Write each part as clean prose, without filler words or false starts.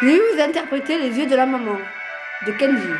Je vais vous interpréter Les yeux de la maman de Kenji.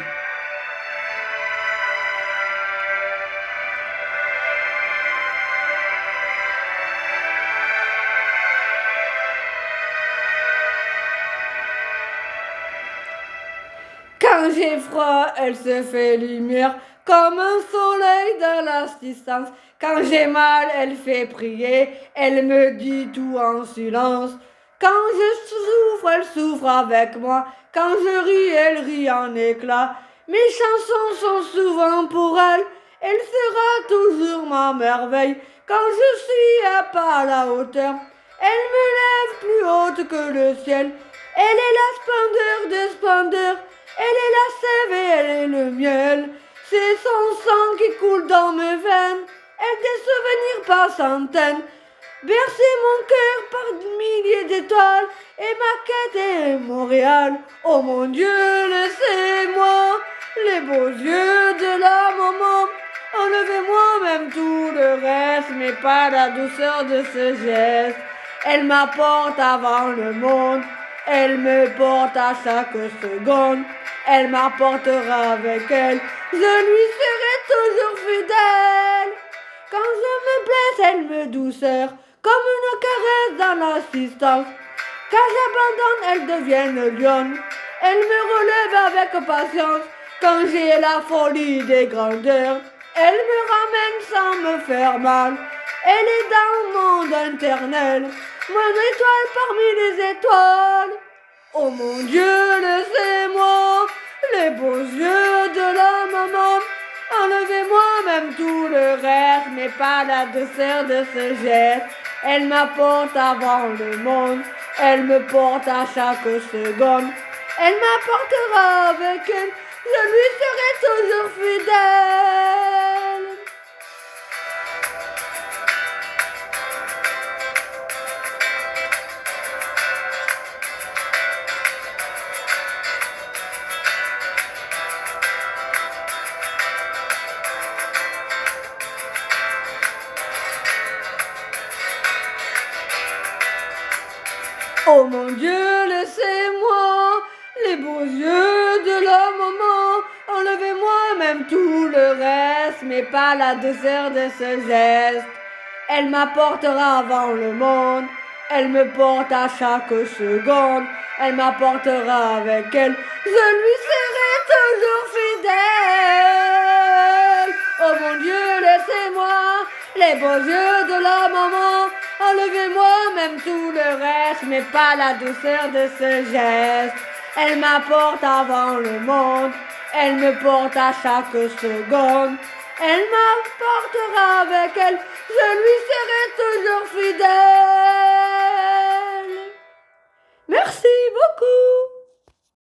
Quand j'ai froid, elle se fait lumière comme un soleil dans l'assistance. Quand j'ai mal, elle fait prier, elle me dit tout en silence. Quand je souffre, elle souffre avec moi. Quand je ris, elle rit en éclats. Mes chansons sont souvent pour elle sera toujours ma merveille. Quand je suis à pas à la hauteur, elle me lève plus haute que le ciel. Elle est la splendeur des splendeurs. Elle est la sève et elle est le miel. C'est son sang qui coule dans mes veines. Elle des souvenirs par centaines. Bercer mon cœur par milliers d'étoiles. Et ma quête est Montréal. Oh mon Dieu, laissez-moi les beaux yeux de la maman. Enlevez-moi même tout le reste, mais pas la douceur de ce geste. Elle m'apporte avant le monde. Elle me porte à chaque seconde. Elle m'apportera avec elle. Je lui serai toujours fidèle. Quand je me blesse, elle me douceur, comme une caresse dans l'assistance. Quand j'abandonne, elle devient une lionne. Elle me relève avec patience. Quand j'ai la folie des grandeurs, elle me ramène sans me faire mal. Elle est dans le monde éternel, mon étoile parmi les étoiles. Oh mon Dieu, laissez-moi les beaux yeux de la maman. Enlevez-moi même tout le reste, mais pas la douceur de ce geste. Elle m'apporte avant le monde, elle me porte à chaque seconde. Elle m'apportera avec elle, je lui serai toujours fidèle. Oh mon Dieu, laissez-moi les beaux yeux de la maman. Enlevez-moi même tout le reste, mais pas la douceur de ce geste. Elle m'apportera avant le monde, elle me porte à chaque seconde. Elle m'apportera avec elle, je lui serai toujours fidèle. Oh mon Dieu, laissez-moi les beaux yeux de la maman. Enlevez-moi même tout le reste, mais pas la douceur de ce geste. Elle m'apporte avant le monde, elle me porte à chaque seconde. Elle m'apportera avec elle, je lui serai toujours fidèle.